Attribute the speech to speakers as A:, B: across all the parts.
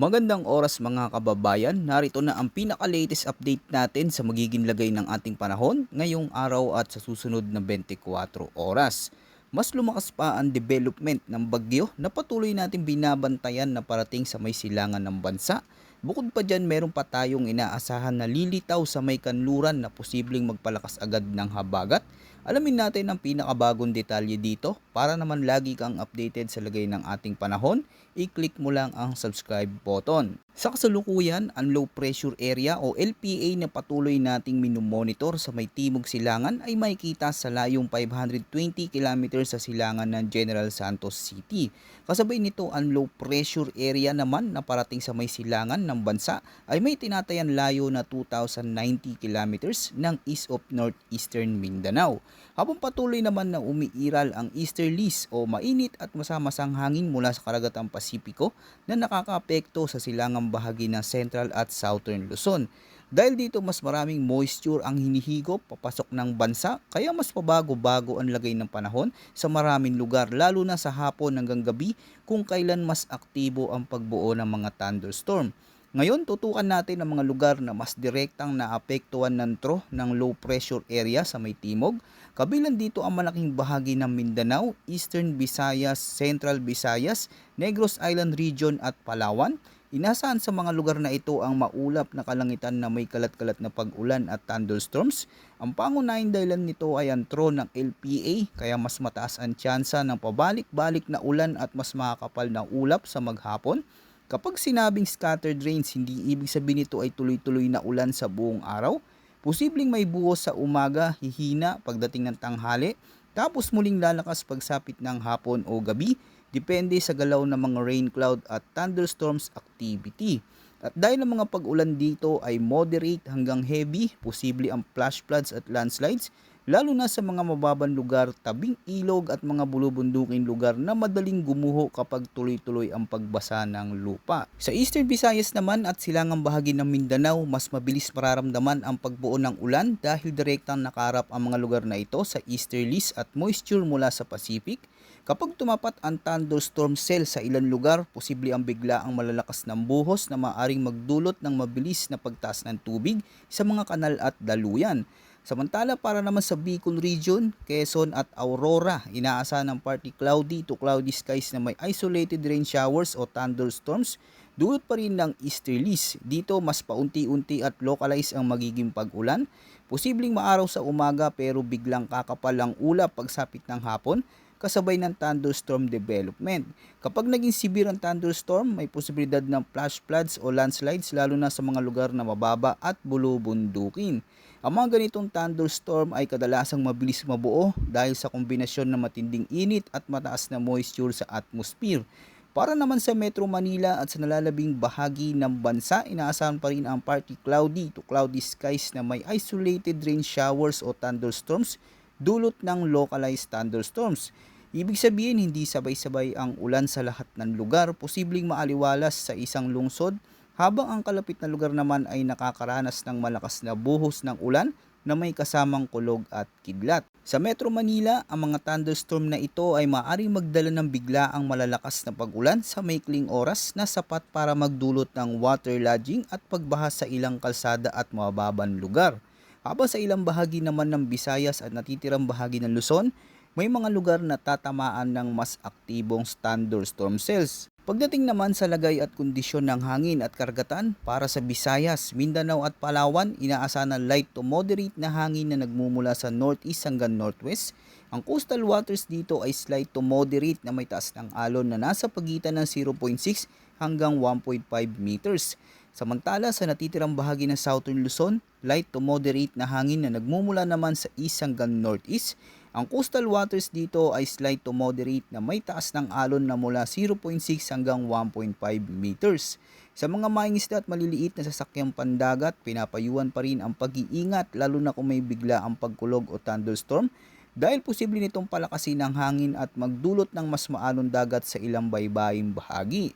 A: Magandang oras mga kababayan, narito na ang pinaka-latest update natin sa magiging lagay ng ating panahon ngayong araw at sa susunod na 24 oras. Mas lumakas pa ang development ng bagyo na patuloy natin binabantayan na parating sa may silangan ng bansa. Bukod pa dyan, meron pa tayong inaasahan na lilitaw sa may kanluran na posibleng magpalakas agad ng habagat. Alamin natin ang pinakabagong detalye dito para naman lagi kang updated sa lagay ng ating panahon. I-click mo lang ang subscribe button. Sa kasalukuyan, ang low pressure area o LPA na patuloy nating minomonitor sa may timog silangan ay makikita sa layong 520 km sa silangan ng General Santos City. Kasabay nito ang low pressure area naman na parating sa may silangan ng bansa ay may tinatayan layo na 2,090 km ng east of northeastern Mindanao. Habang patuloy naman na umiiral ang easterlies o mainit at masamasang hangin mula sa karagatang Pasipiko na nakakaapekto sa silangang bahagi ng Central at Southern Luzon. Dahil dito mas maraming moisture ang hinihigop papasok ng bansa kaya mas pabago-bago ang lagay ng panahon sa maraming lugar lalo na sa hapon hanggang gabi kung kailan mas aktibo ang pagbuo ng mga thunderstorm. Ngayon, tutukan natin ang mga lugar na mas direktang naapektuhan ng ng low pressure area sa may timog. Kabilang dito ang malaking bahagi ng Mindanao, Eastern Visayas, Central Visayas, Negros Island Region at Palawan. Inasahan sa mga lugar na ito ang maulap na kalangitan na may kalat-kalat na pag-ulan at thunderstorms. Ang pangunahing dahilan nito ay ang ng LPA kaya mas mataas ang tsansa ng pabalik-balik na ulan at mas makakapal na ulap sa maghapon. Kapag sinabing scattered rains, hindi ibig sabihin nito ay tuloy-tuloy na ulan sa buong araw. Posibleng may buhos sa umaga, hihina pagdating ng tanghali, tapos muling lalakas pagsapit ng hapon o gabi, depende sa galaw ng mga rain cloud at thunderstorms activity. At dahil ang mga pag-ulan dito ay moderate hanggang heavy, posible ang flash floods at landslides, lalo na sa mga mababang lugar, tabing ilog at mga bulubunduking lugar na madaling gumuho kapag tuloy-tuloy ang pagbasa ng lupa. Sa Eastern Visayas naman at silangang bahagi ng Mindanao, mas mabilis mararamdaman ang pagbuo ng ulan dahil direktang nakaharap ang mga lugar na ito sa easterlies at moisture mula sa Pacific. Kapag tumapat ang thunderstorm cell sa ilang lugar, posible ang bigla ang malalakas ng buhos na maaaring magdulot ng mabilis na pagtaas ng tubig sa mga kanal at daluyan. Samantala para naman sa Bicol Region, Quezon at Aurora, inaasahan ng partly cloudy to cloudy skies na may isolated rain showers o thunderstorms, dulot pa rin ng easterlies. Dito mas paunti-unti at localized ang magiging pag-ulan. Posibleng maaraw sa umaga pero biglang kakapal ang ulap pagsapit ng hapon, kasabay ng thunderstorm development. Kapag naging severe ang thunderstorm, may posibilidad ng flash floods o landslides lalo na sa mga lugar na mababa at bulubundukin. Ang mga ganitong thunderstorm ay kadalasang mabilis mabuo dahil sa kombinasyon ng matinding init at mataas na moisture sa atmosphere. Para naman sa Metro Manila at sa nalalabing bahagi ng bansa, inaasahan pa rin ang partly cloudy to cloudy skies na may isolated rain showers o thunderstorms dulot ng localized thunderstorms. Ibig sabihin hindi sabay-sabay ang ulan sa lahat ng lugar, posibleng maaliwalas sa isang lungsod, habang ang kalapit na lugar naman ay nakakaranas ng malakas na buhos ng ulan na may kasamang kulog at kidlat. Sa Metro Manila, ang mga thunderstorm na ito ay maaaring magdala ng biglaang malalakas na pag-ulan sa maikling oras na sapat para magdulot ng waterlogging at pagbaha sa ilang kalsada at mababang lugar. Habang sa ilang bahagi naman ng Visayas at natitirang bahagi ng Luzon, may mga lugar na tatamaan ng mas aktibong thunderstorm cells. Pagdating naman sa lagay at kondisyon ng hangin at karagatan, para sa Visayas, Mindanao at Palawan, inaasahan ng light to moderate na hangin na nagmumula sa northeast hanggang northwest. Ang coastal waters dito ay slight to moderate na may taas ng alon na nasa pagitan ng 0.6 hanggang 1.5 meters. Samantala sa natitirang bahagi ng Southern Luzon, light to moderate na hangin na nagmumula naman sa east hanggang northeast. Ang coastal waters dito ay slight to moderate na may taas ng alon na mula 0.6 hanggang 1.5 meters. Sa mga mangingisda at maliliit na sasakyang pandagat, pinapayuhan pa rin ang pag-iingat lalo na kung may bigla ang pagkulog o thunderstorm dahil posible nitong palakasin ng hangin at magdulot ng mas maalong dagat sa ilang baybaying bahagi.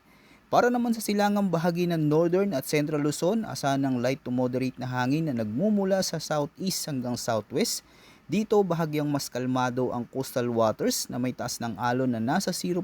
A: Para naman sa silangang bahagi ng Northern at Central Luzon, asahan ng light to moderate na hangin na nagmumula sa southeast hanggang southwest. Dito bahagyang mas kalmado ang coastal waters na may taas ng alon na nasa 0.6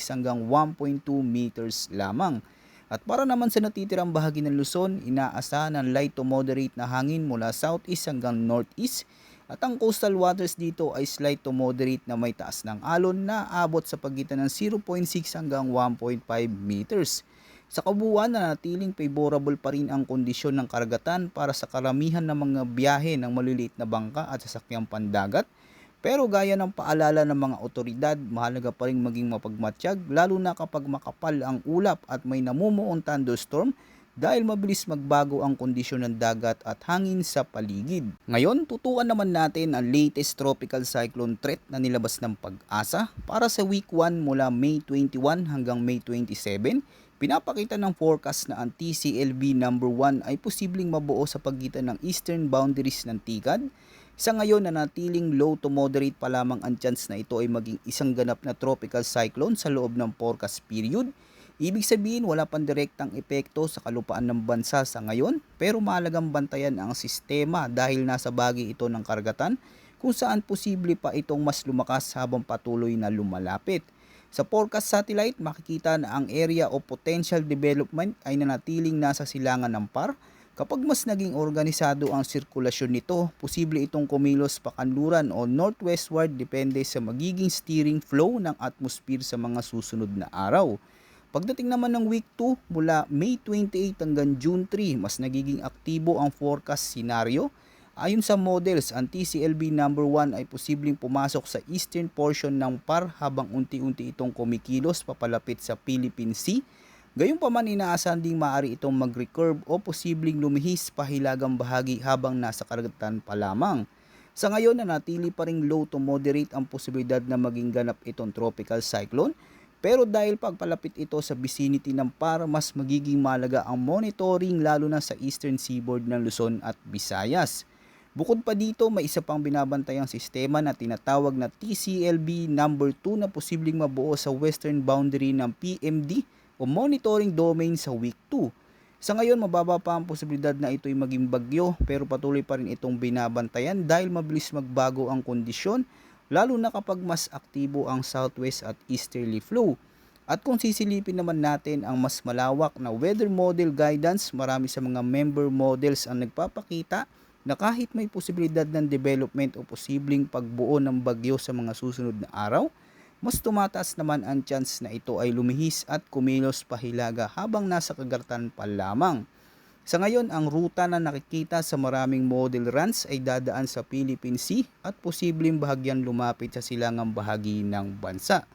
A: hanggang 1.2 meters lamang. At para naman sa natitirang bahagi ng Luzon, inaasahan ng light to moderate na hangin mula southeast hanggang northeast. At ang coastal waters dito ay slight to moderate na may taas ng alon na abot sa pagitan ng 0.6 hanggang 1.5 meters. Sa kabuuan, nanatiling favorable pa rin ang kondisyon ng karagatan para sa karamihan ng mga biyahe ng maliliit na bangka at sasakyang pandagat. Pero gaya ng paalala ng mga otoridad, mahalaga pa rin maging mapagmatsyag lalo na kapag makapal ang ulap at may namumuong thunderstorm dahil mabilis magbago ang kondisyon ng dagat at hangin sa paligid. Ngayon, tutukan naman natin ang latest tropical cyclone threat na nilabas ng Pag-asa para sa week 1 mula May 21 hanggang May 27. Pinapakita ng forecast na ang TCLB number 1 ay posibleng mabuo sa pagitan ng eastern boundaries ng Ticad. Sa ngayon, nanatiling low to moderate pa lamang ang chance na ito ay maging isang ganap na tropical cyclone sa loob ng forecast period. Ibig sabihin, wala pang direktang epekto sa kalupaan ng bansa sa ngayon, pero mahalagang bantayan ang sistema dahil nasa bahagi ito ng karagatan kung saan posible pa itong mas lumakas habang patuloy na lumalapit. Sa forecast satellite, makikita na ang area of potential development ay nanatiling nasa silangan ng PAR. Kapag mas naging organisado ang sirkulasyon nito, posible itong kumilos pakanluran o northwestward depende sa magiging steering flow ng atmosphere sa mga susunod na araw. Pagdating naman ng week 2, mula May 28 hanggang June 3, mas nagiging aktibo ang forecast scenario. Ayon sa models, ang TCLB number 1 ay posibleng pumasok sa eastern portion ng PAR habang unti-unti itong kumikilos papalapit sa Philippine Sea. Gayunpaman, inaasahan ding maaari itong mag-recurve o posibleng lumihis pahilagang bahagi habang nasa karagatan pa lamang. Sa ngayon, nanatili pa ring low to moderate ang posibilidad na maging ganap itong tropical cyclone. Pero dahil pagpalapit ito sa vicinity ng PAR, mas magiging malaga ang monitoring lalo na sa eastern seaboard ng Luzon at Visayas. Bukod pa dito, may isa pang binabantayang sistema na tinatawag na TCLB number 2 na posibleng mabuo sa western boundary ng PMD o monitoring domain sa week 2. Sa ngayon, mababa pa ang posibilidad na ito'y maging bagyo pero patuloy pa rin itong binabantayan dahil mabilis magbago ang kondisyon lalo na kapag mas aktibo ang southwest at easterly flow. At kung sisilipin naman natin ang mas malawak na weather model guidance, marami sa mga member models ang nagpapakita na kahit may posibilidad ng development o posibleng pagbuo ng bagyo sa mga susunod na araw, mas tumataas naman ang chance na ito ay lumihis at kumilos pahilaga habang nasa karagatan pa lamang. Sa ngayon, ang ruta na nakikita sa maraming model runs ay dadaan sa Philippine Sea at posibleng bahagyang lumapit sa silangang bahagi ng bansa.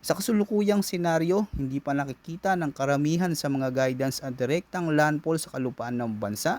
A: Sa kasulukuyang senaryo, hindi pa nakikita ng karamihan sa mga guidance ang direktang landfall sa kalupaan ng bansa.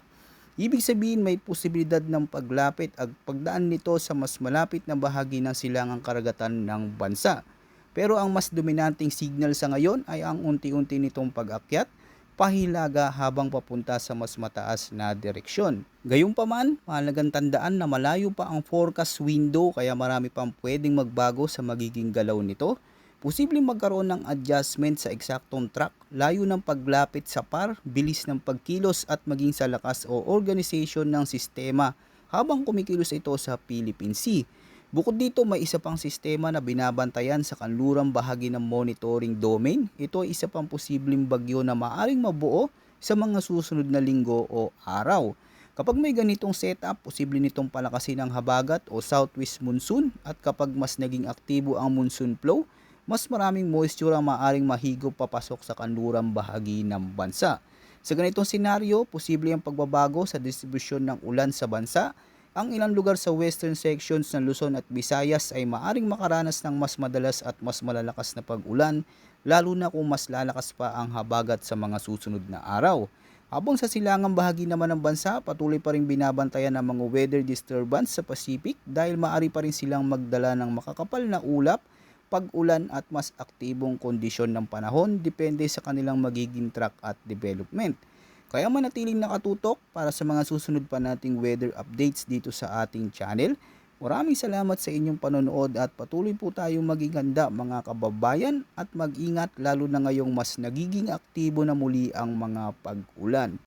A: Ibig sabihin, may posibilidad ng paglapit at pagdaan nito sa mas malapit na bahagi ng silangang karagatan ng bansa. Pero ang mas dominanteng signal sa ngayon ay ang unti-unti nitong pag-akyat, pahilaga habang papunta sa mas mataas na direksyon. Gayunpaman, mahalagang tandaan na malayo pa ang forecast window kaya marami pang pwedeng magbago sa magiging galaw nito. Posibleng magkaroon ng adjustment sa eksaktong track, layo ng paglapit sa PAR, bilis ng pagkilos at maging sa lakas o organization ng sistema habang kumikilos ito sa Philippine Sea. Bukod dito, may isa pang sistema na binabantayan sa kanlurang bahagi ng monitoring domain. Ito ay isa pang posibleng bagyo na maaring mabuo sa mga susunod na linggo o araw. Kapag may ganitong setup, posible nitong palakasin ang habagat o southwest monsoon at kapag mas naging aktibo ang monsoon flow, mas maraming moisture ang maaaring mahigop papasok sa kanlurang bahagi ng bansa. Sa ganitong senaryo, posible ang pagbabago sa distribusyon ng ulan sa bansa. Ang ilang lugar sa western sections ng Luzon at Visayas ay maaaring makaranas ng mas madalas at mas malalakas na pag-ulan, lalo na kung mas lalakas pa ang habagat sa mga susunod na araw. Habang sa silangang bahagi naman ng bansa, patuloy pa rin binabantayan ng mga weather disturbance sa Pacific dahil maaari pa rin silang magdala ng makakapal na ulap, pag-ulan at mas aktibong kondisyon ng panahon depende sa kanilang magiging track at development. Kaya manatiling nakatutok para sa mga susunod pa nating weather updates dito sa ating channel. Maraming salamat sa inyong panonood at patuloy po tayong maging handa mga kababayan at mag-ingat lalo na ngayong mas nagiging aktibo na muli ang mga pag-ulan.